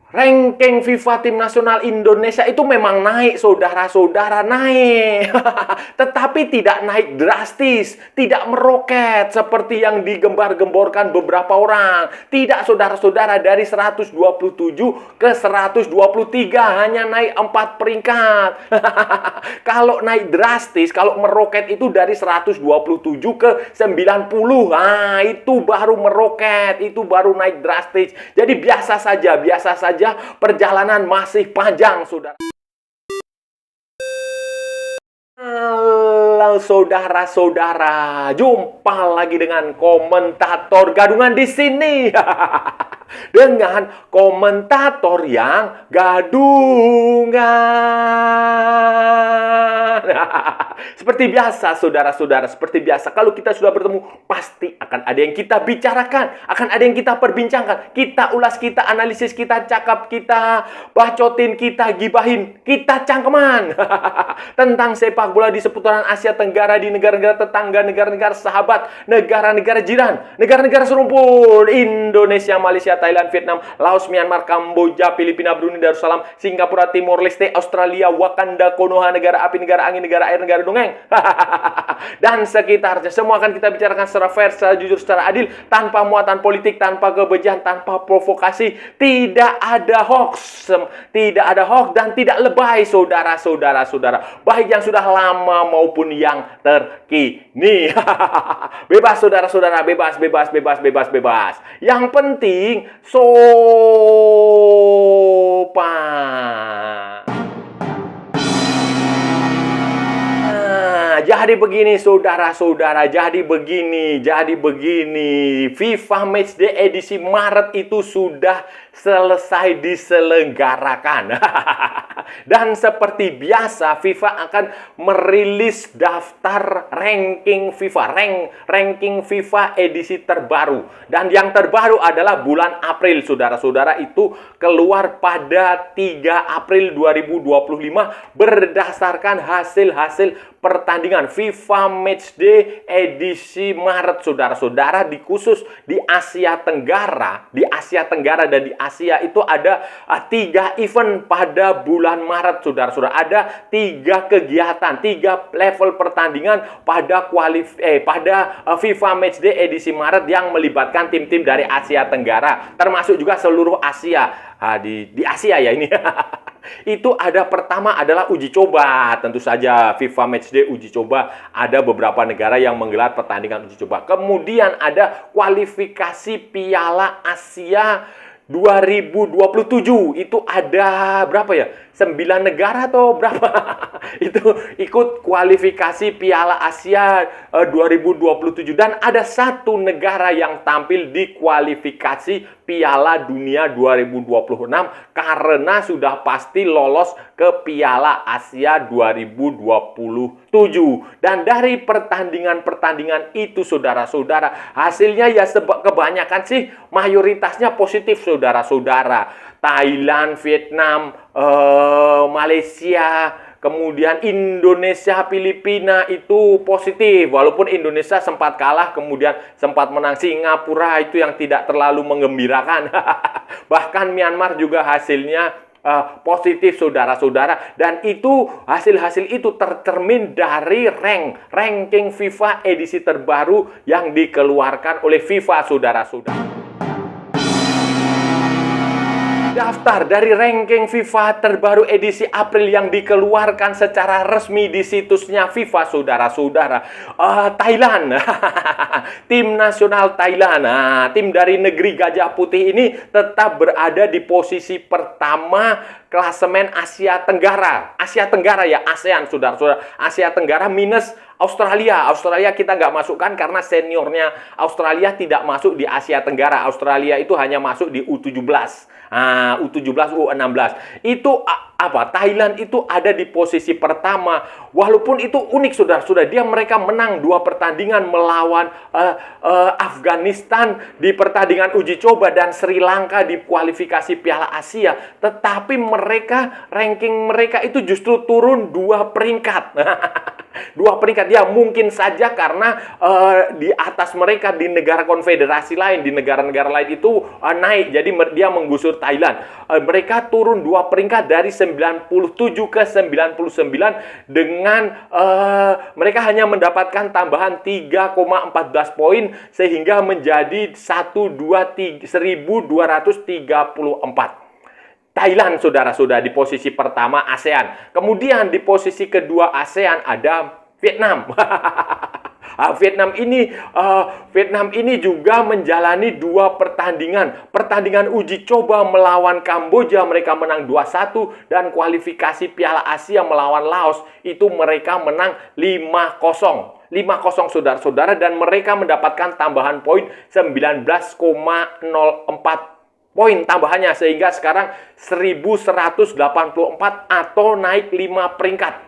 Ranking FIFA Tim Nasional Indonesia itu memang naik, saudara-saudara, naik. Tetapi tidak naik drastis, tidak meroket seperti yang digembar-gemborkan beberapa orang. Tidak, saudara-saudara, dari 127 ke 123, hanya naik 4 peringkat. Kalau naik drastis, kalau meroket itu dari 127 ke 90. Nah, itu baru meroket, itu baru naik drastis. Jadi biasa saja perjalanan masih panjang, saudara. Halo saudara-saudara, jumpa lagi dengan komentator gadungan di sini. Dengan komentator yang gadungan. Seperti biasa, saudara-saudara, seperti biasa, kalau kita sudah bertemu, pasti akan ada yang kita bicarakan, akan ada yang kita perbincangkan, kita ulas, kita analisis, kita cakap, kita bacotin, kita gibahin, kita cangkeman tentang sepak bola di seputaran Asia Tenggara, di negara-negara tetangga, negara-negara sahabat, negara-negara jiran, negara-negara serumpun, Indonesia, Malaysia, Thailand, Vietnam, Laos, Myanmar, Kamboja, Filipina, Brunei Darussalam, Singapura, Timor Leste, Australia, Wakanda, Konoha, negara api, negara angin, negara air, negara dongeng, dan sekitarnya. Semua akan kita bicarakan secara fair, secara jujur, secara adil, tanpa muatan politik, tanpa kebencian, tanpa provokasi. Tidak ada hoax, dan tidak lebay, saudara-saudara, baik yang sudah lama maupun yang terkini. Bebas, saudara-saudara, bebas. Yang penting sopan. Jadi begini, saudara-saudara, jadi begini. FIFA Matchday edisi Maret itu sudah selesai diselenggarakan. Dan seperti biasa, FIFA akan merilis daftar ranking FIFA edisi terbaru. Dan yang terbaru adalah bulan April, saudara-saudara, itu keluar pada 3 April 2025 berdasarkan hasil pertandingan FIFA Matchday edisi Maret, saudara-saudara, dikhusus di Asia Tenggara. Di Asia Tenggara dan di Asia itu ada 3 event pada bulan Maret, saudara-saudara. Ada 3 kegiatan, 3 level pertandingan pada FIFA Matchday edisi Maret yang melibatkan tim-tim dari Asia Tenggara, termasuk juga seluruh Asia. Di Asia ya ini. Itu ada, pertama adalah uji coba. Tentu saja FIFA Matchday uji coba, ada beberapa negara yang menggelar pertandingan uji coba. Kemudian ada kualifikasi Piala Asia 2027. Itu ada berapa ya? 9 negara atau berapa? Itu ikut kualifikasi Piala Asia 2027. Dan ada 1 negara yang tampil di kualifikasi Piala Dunia 2026 karena sudah pasti lolos ke Piala Asia 2027. Dan dari pertandingan-pertandingan itu, saudara-saudara, hasilnya ya kebanyakan sih mayoritasnya positif, saudara-saudara. Thailand, Vietnam, Malaysia, kemudian Indonesia, Filipina itu positif. Walaupun Indonesia sempat kalah, kemudian sempat menang. Singapura itu yang tidak terlalu menggembirakan. Bahkan Myanmar juga hasilnya positif, saudara-saudara. Dan itu hasil-hasil itu tercermin dari ranking FIFA edisi terbaru yang dikeluarkan oleh FIFA, saudara-saudara. Daftar dari ranking FIFA terbaru edisi April yang dikeluarkan secara resmi di situsnya FIFA, saudara-saudara. Thailand, tim nasional Thailand, tim dari negeri Gajah Putih ini tetap berada di posisi pertama klasemen Asia Tenggara. Asia Tenggara ya, ASEAN, saudara-saudara. Asia Tenggara minus Australia. Australia kita nggak masukkan karena seniornya Australia tidak masuk di Asia Tenggara. Australia itu hanya masuk di U17. U17, U16. Itu apa? Thailand itu ada di posisi pertama. Walaupun itu unik, saudara-saudara. Mereka menang 2 pertandingan melawan Afghanistan di pertandingan uji coba dan Sri Lanka di kualifikasi Piala Asia. Tetapi ranking mereka itu justru turun 2 peringkat. Dua peringkat ya, mungkin saja karena di atas mereka di negara konfederasi lain, di negara-negara lain itu naik, jadi dia menggusur Thailand. Mereka turun dua peringkat dari 97 ke 99 dengan mereka hanya mendapatkan tambahan 3,14 poin sehingga menjadi 1234. Thailand, saudara-saudara, di posisi pertama ASEAN. Kemudian di posisi kedua ASEAN ada Vietnam. Vietnam ini juga menjalani dua pertandingan. Pertandingan uji coba melawan Kamboja, mereka menang 2-1. Dan kualifikasi Piala Asia melawan Laos, itu mereka menang 5-0. 5-0, saudara-saudara, dan mereka mendapatkan tambahan poin 19,04 poin tambahannya, sehingga sekarang 1184 atau naik 5 peringkat.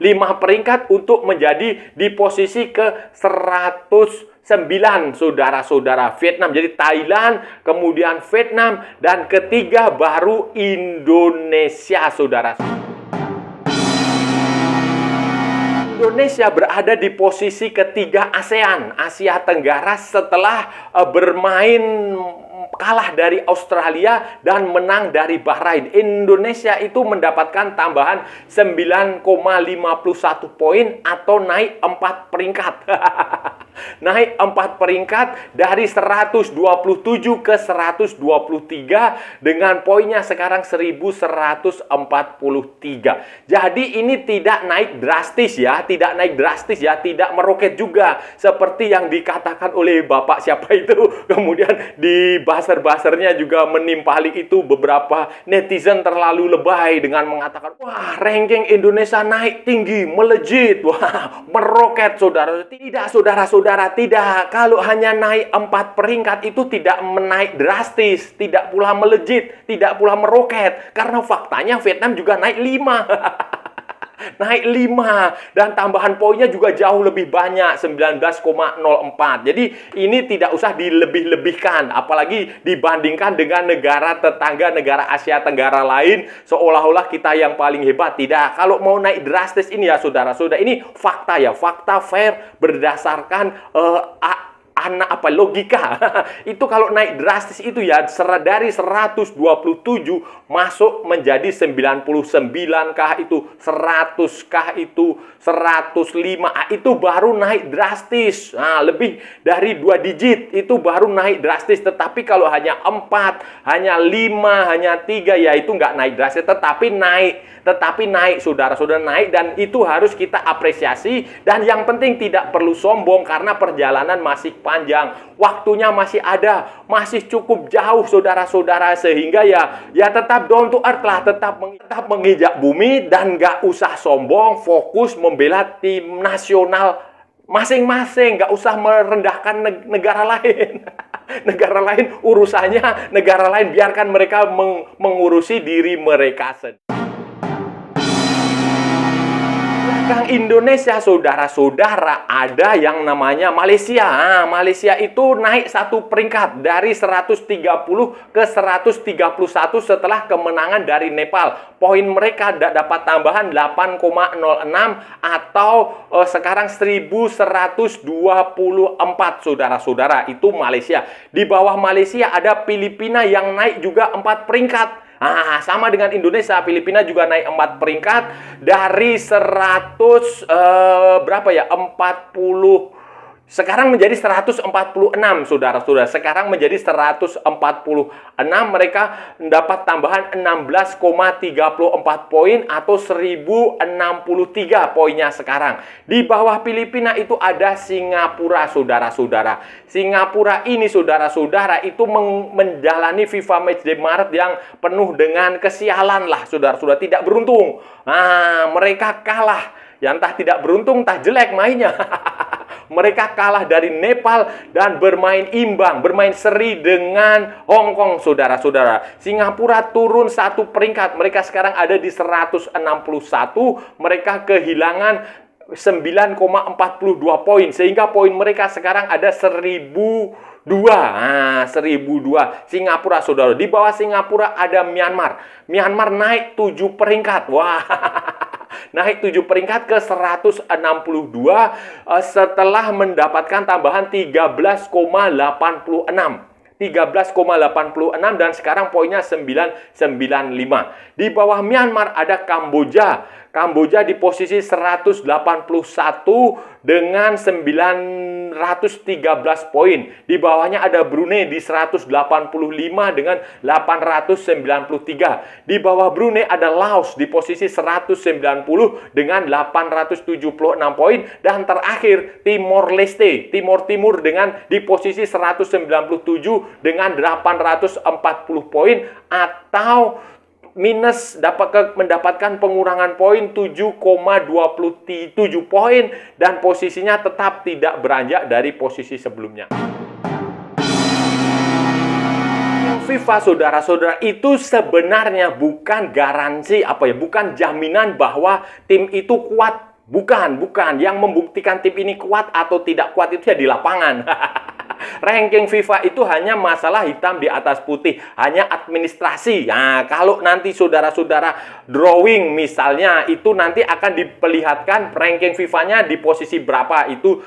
5 peringkat untuk menjadi di posisi ke 109, saudara-saudara. Vietnam, jadi Thailand, kemudian Vietnam, dan ketiga baru Indonesia, saudara. Indonesia berada di posisi ketiga ASEAN, Asia Tenggara, setelah bermain kalah dari Australia dan menang dari Bahrain. Indonesia itu mendapatkan tambahan 9,51 poin atau naik 4 peringkat. Naik 4 peringkat dari 127 ke 123 dengan poinnya sekarang 1143. Jadi ini tidak naik drastis ya, tidak meroket juga seperti yang dikatakan oleh Bapak siapa itu. Kemudian di buzzer-buzzernya juga menimpali itu beberapa netizen terlalu lebay dengan mengatakan, wah, ranking Indonesia naik tinggi, melejit, wah, meroket, saudara. Tidak, saudara-saudara, tidak. Kalau hanya naik 4 peringkat itu tidak menaik drastis, tidak pula melejit, tidak pula meroket. Karena faktanya Vietnam juga naik 5. Naik 5 dan tambahan poinnya juga jauh lebih banyak, 19,04. Jadi ini tidak usah dilebih-lebihkan, apalagi dibandingkan dengan negara tetangga, negara Asia Tenggara lain, seolah-olah kita yang paling hebat. Tidak, kalau mau naik drastis ini ya saudara-saudara, ini fakta ya, fakta fair berdasarkan logika. Itu kalau naik drastis itu ya dari 127 masuk menjadi 99 kah itu, 100 kah itu, 105, itu baru naik drastis. Nah, lebih dari 2 digit itu baru naik drastis. Tetapi kalau hanya 4, hanya 5, hanya 3 ya itu nggak naik drastis, tetapi naik, saudara-saudara, naik, dan itu harus kita apresiasi. Dan yang penting tidak perlu sombong karena perjalanan masih panjang, waktunya masih ada, masih cukup jauh, saudara-saudara, sehingga ya tetap down to earth lah, tetap menginjak bumi dan nggak usah sombong, fokus membela tim nasional masing-masing, nggak usah merendahkan negara lain. Negara lain urusannya, negara lain biarkan mereka mengurusi diri mereka sendiri. Indonesia, saudara-saudara, ada yang namanya Malaysia. Nah, Malaysia itu naik 1 peringkat dari 130 ke 131 setelah kemenangan dari Nepal. Poin mereka dapat tambahan 8,06 atau sekarang 1124, saudara-saudara. Itu Malaysia. Di bawah Malaysia ada Filipina yang naik juga 4 peringkat. Nah, sama dengan Indonesia, Filipina juga naik 4 peringkat dari 100 berapa ya? 40. Sekarang menjadi 146, saudara-saudara. Sekarang menjadi 146. Mereka mendapat tambahan 16,34 poin atau 1063 poinnya sekarang. Di bawah Filipina itu ada Singapura, saudara-saudara. Singapura ini, saudara-saudara, itu menjalani FIFA Matchday Maret yang penuh dengan kesialan lah, saudara-saudara. Tidak beruntung. Nah, mereka kalah. Ya entah tidak beruntung, entah jelek mainnya. Mereka kalah dari Nepal dan bermain imbang, bermain seri dengan Hong Kong, saudara-saudara. Singapura turun 1 peringkat. Mereka sekarang ada di 161. Mereka kehilangan 9,42 poin. Sehingga poin mereka sekarang ada 1002. Nah, 1002. Singapura, saudara. Di bawah Singapura ada Myanmar. Myanmar naik 7 peringkat. Wah. Naik 7 peringkat ke 162 setelah mendapatkan tambahan 13,86 dan sekarang poinnya 995. Di bawah Myanmar ada Kamboja. Kamboja di posisi 181 dengan 913 poin. Di bawahnya ada Brunei di 185 dengan 893. Di bawah Brunei ada Laos di posisi 190 dengan 876 poin. Dan terakhir Timor Leste, Timur Timur dengan di posisi 197 dengan 840 poin atau minus mendapatkan pengurangan poin 7,27 poin dan posisinya tetap tidak beranjak dari posisi sebelumnya. FIFA, saudara-saudara, itu sebenarnya bukan garansi bukan jaminan bahwa tim itu kuat. Bukan. Yang membuktikan tim ini kuat atau tidak kuat itu ya di lapangan. Ranking FIFA itu hanya masalah hitam di atas putih, hanya administrasi. Nah, kalau nanti saudara-saudara drawing misalnya, itu nanti akan diperlihatkan ranking FIFA-nya di posisi berapa, itu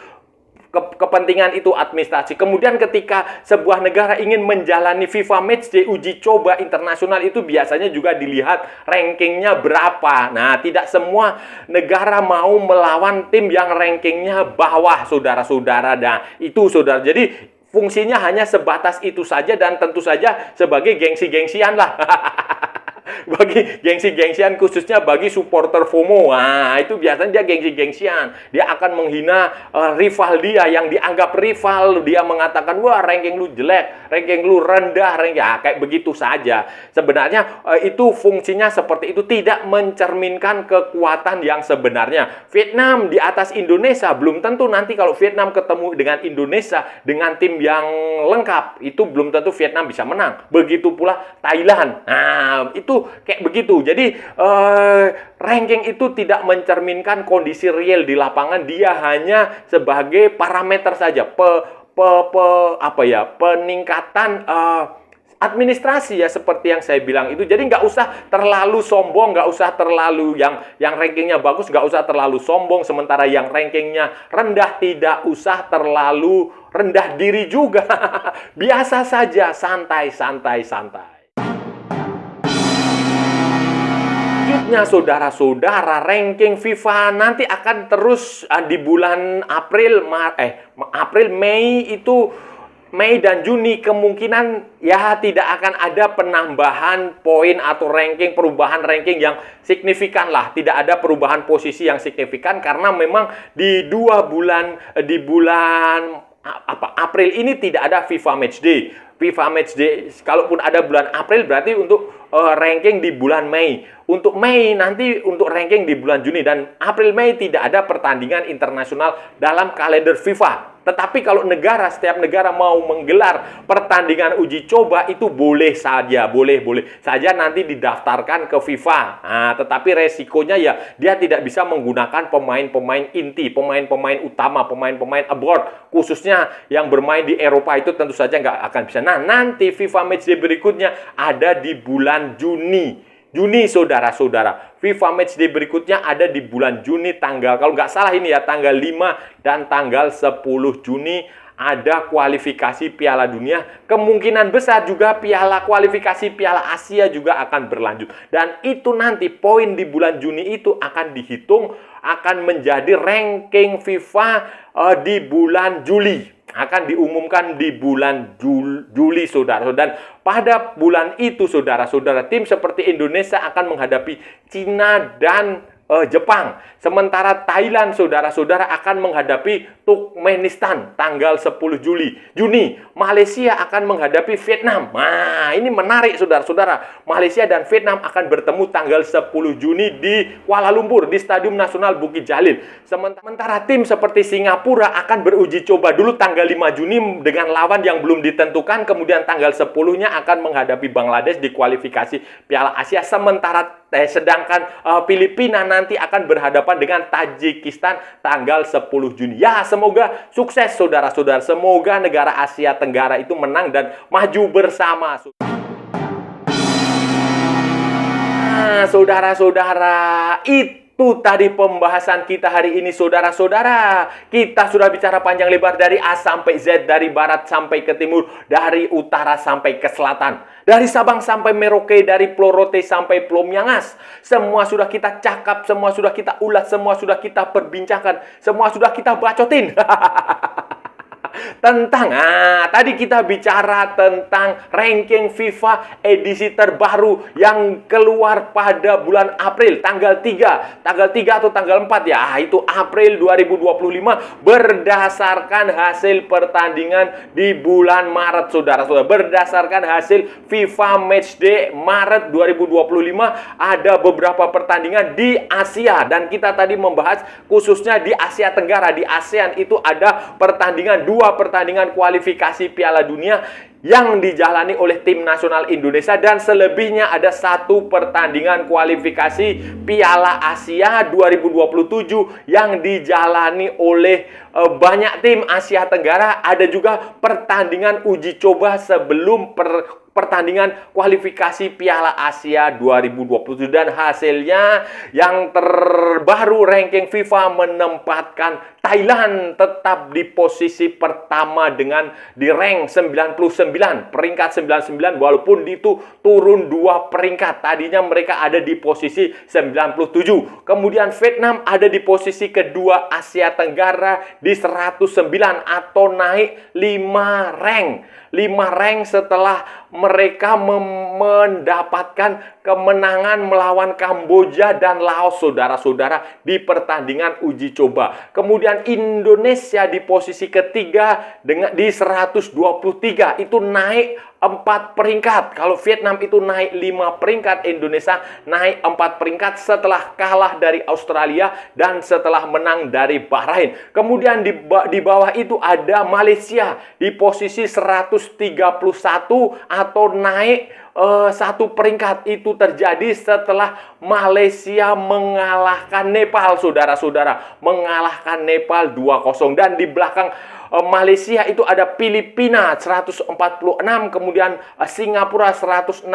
kepentingan itu administrasi. Kemudian ketika sebuah negara ingin menjalani FIFA Matchday uji coba internasional itu biasanya juga dilihat rankingnya berapa. Nah, tidak semua negara mau melawan tim yang rankingnya bawah, saudara-saudara. Nah, itu saudara. Jadi fungsinya hanya sebatas itu saja dan tentu saja sebagai gengsi-gengsian lah. Bagi gengsi-gengsian, khususnya bagi supporter FOMO. Nah, itu biasanya dia gengsi-gengsian. Dia akan menghina rival dia yang dianggap rival. Dia mengatakan, wah ranking lu jelek, ranking lu rendah, kayak begitu saja. Sebenarnya itu fungsinya seperti itu, tidak mencerminkan kekuatan yang sebenarnya. Vietnam di atas Indonesia, belum tentu nanti kalau Vietnam ketemu dengan Indonesia dengan tim yang lengkap, itu belum tentu Vietnam bisa menang. Begitu pula Thailand. Nah, itu kayak begitu. Jadi ranking itu tidak mencerminkan kondisi real di lapangan. Dia hanya sebagai parameter saja, peningkatan administrasi ya, seperti yang saya bilang itu. Jadi nggak usah terlalu sombong, nggak usah terlalu yang rankingnya bagus, nggak usah terlalu sombong. Sementara yang rankingnya rendah tidak usah terlalu rendah diri juga. Biasa saja, santai. Selanjutnya, saudara-saudara, ranking FIFA nanti akan terus di bulan April, Mei dan Juni kemungkinan ya tidak akan ada penambahan poin atau perubahan ranking yang signifikan lah. Tidak ada perubahan posisi yang signifikan karena memang di bulan April ini tidak ada FIFA Matchday. FIFA Matchday, kalaupun ada bulan April berarti untuk ranking di bulan Mei. Untuk Mei nanti untuk ranking di bulan Juni, dan April Mei tidak ada pertandingan internasional dalam kalender FIFA. Tetapi kalau setiap negara mau menggelar pertandingan uji coba itu boleh saja nanti didaftarkan ke FIFA. Nah, tetapi resikonya ya dia tidak bisa menggunakan pemain-pemain inti, pemain-pemain utama, pemain-pemain abroad, khususnya yang bermain di Eropa itu tentu saja nggak akan bisa. Nah, nanti FIFA Matchday berikutnya ada di bulan Juni, saudara-saudara. FIFA Matchday berikutnya ada di bulan Juni kalau nggak salah ini ya, tanggal 5 dan tanggal 10 Juni ada kualifikasi Piala Dunia. Kemungkinan besar juga kualifikasi Piala Asia juga akan berlanjut. Dan itu nanti poin di bulan Juni itu akan dihitung, akan menjadi ranking FIFA di bulan Juli. Akan diumumkan di bulan Juli, saudara. Dan pada bulan itu, saudara-saudara, tim seperti Indonesia akan menghadapi Cina dan Jepang. Sementara Thailand, saudara-saudara, akan menghadapi Turkmenistan tanggal 10 Juni. Malaysia akan menghadapi Vietnam. Nah, ini menarik, saudara-saudara. Malaysia dan Vietnam akan bertemu tanggal 10 Juni di Kuala Lumpur, di Stadium Nasional Bukit Jalil. Sementara tim seperti Singapura akan beruji coba dulu tanggal 5 Juni dengan lawan yang belum ditentukan. Kemudian tanggal 10-nya akan menghadapi Bangladesh di kualifikasi Piala Asia. Sedangkan Filipina nanti akan berhadapan dengan Tajikistan tanggal 10 Juni. Ya, semoga sukses, saudara-saudara. Semoga negara Asia Tenggara itu menang dan maju bersama. Nah, saudara-saudara, itu Itu tadi pembahasan kita hari ini, saudara-saudara. Kita sudah bicara panjang lebar dari A sampai Z, dari barat sampai ke timur, dari utara sampai ke selatan, dari Sabang sampai Merauke, dari Pulau Rote sampai Pulau Miangas. Semua sudah kita cakap, semua sudah kita ulas, semua sudah kita perbincangkan, semua sudah kita bacotin. Tadi kita bicara tentang ranking FIFA edisi terbaru yang keluar pada bulan April, tanggal 3 atau tanggal 4 ya, itu April 2025, berdasarkan hasil pertandingan di bulan Maret, saudara-saudara. Berdasarkan hasil FIFA Matchday Maret 2025, ada beberapa pertandingan di Asia, dan kita tadi membahas khususnya di Asia Tenggara. Di ASEAN itu ada dua pertandingan kualifikasi Piala Dunia yang dijalani oleh tim nasional Indonesia, dan selebihnya ada satu pertandingan kualifikasi Piala Asia 2027 yang dijalani oleh banyak tim Asia Tenggara. Ada juga pertandingan uji coba sebelum pertandingan kualifikasi Piala Asia 2027, dan hasilnya yang terbaru, ranking FIFA menempatkan Thailand tetap di posisi pertama dengan di rank 99, peringkat 99, walaupun itu turun 2 peringkat. Tadinya mereka ada di posisi 97. Kemudian Vietnam ada di posisi kedua Asia Tenggara di 109, atau naik 5 rank. 5 rank setelah mereka mendapatkan kemenangan melawan Kamboja dan Laos, saudara-saudara, di pertandingan uji coba. Kemudian Indonesia di posisi ketiga di 123, itu naik 4 peringkat. Kalau Vietnam itu naik 5 peringkat, Indonesia naik 4 peringkat setelah kalah dari Australia dan setelah menang dari Bahrain. Kemudian di bawah itu ada Malaysia di posisi 131, atau naik 1 peringkat. Itu terjadi setelah Malaysia mengalahkan Nepal, saudara-saudara. Mengalahkan Nepal 2-0. Dan di belakang Malaysia itu ada Filipina 146, kemudian Singapura 161.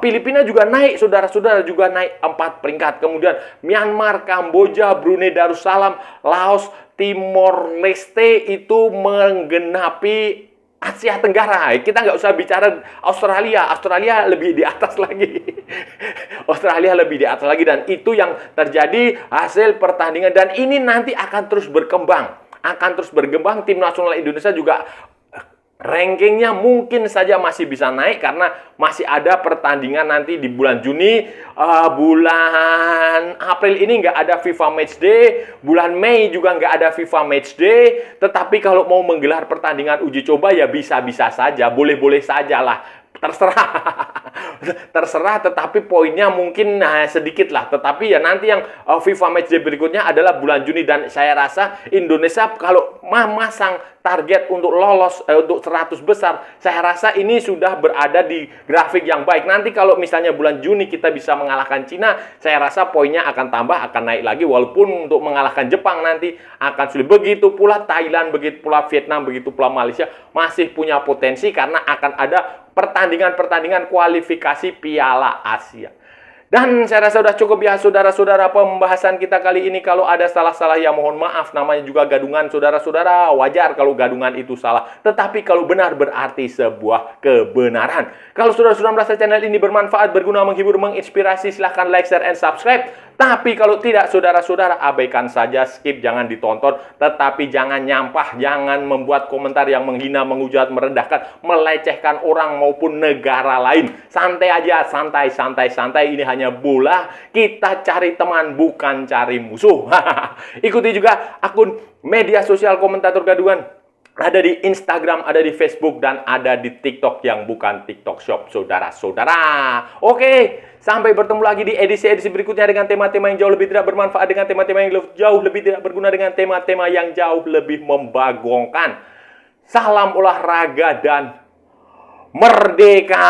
Filipina juga naik, saudara-saudara, juga naik 4 peringkat. Kemudian Myanmar, Kamboja, Brunei Darussalam, Laos, Timor Leste itu menggenapi Asia Tenggara. Kita nggak usah bicara Australia. Australia lebih di atas lagi. Australia lebih di atas lagi. Dan itu yang terjadi hasil pertandingan. Dan ini nanti akan terus berkembang. Tim nasional Indonesia juga rankingnya mungkin saja masih bisa naik, karena masih ada pertandingan nanti di bulan Juni. Bulan April ini nggak ada FIFA Matchday, bulan Mei juga nggak ada FIFA Matchday. Tetapi kalau mau menggelar pertandingan uji coba ya bisa-bisa saja, boleh-boleh saja lah. Terserah, tetapi poinnya mungkin sedikit lah. Tetapi ya nanti yang FIFA Matchday berikutnya adalah bulan Juni, dan saya rasa Indonesia kalau memasang target untuk lolos untuk 100 besar, saya rasa ini sudah berada di grafik yang baik. Nanti kalau misalnya bulan Juni kita bisa mengalahkan Cina, saya rasa poinnya akan tambah, akan naik lagi, walaupun untuk mengalahkan Jepang nanti akan sulit. Begitu pula Thailand, begitu pula Vietnam, begitu pula Malaysia masih punya potensi, karena akan ada pertandingan kualifikasi Piala Asia. Dan saya rasa sudah cukup ya, saudara-saudara, pembahasan kita kali ini. Kalau ada salah-salah ya mohon maaf, namanya juga gadungan, saudara-saudara. Wajar kalau gadungan itu salah, tetapi kalau benar berarti sebuah kebenaran. Kalau saudara-saudara merasa channel ini bermanfaat, berguna, menghibur, menginspirasi, silahkan like, share, and subscribe. Tapi kalau tidak, saudara-saudara, abaikan saja, skip, jangan ditonton. Tetapi jangan nyampah, jangan membuat komentar yang menghina, menghujat, merendahkan, melecehkan orang maupun negara lain. Santai aja, santai. Ini hanya bola. Kita cari teman, bukan cari musuh. Ikuti juga akun media sosial Komentator Gadungan. Ada di Instagram, ada di Facebook, dan ada di TikTok yang bukan TikTok Shop, saudara-saudara. Oke, sampai bertemu lagi di edisi-edisi berikutnya dengan tema-tema yang jauh lebih tidak bermanfaat, dengan tema-tema yang jauh lebih tidak berguna, dengan tema-tema yang jauh lebih membagongkan. Salam olahraga dan merdeka!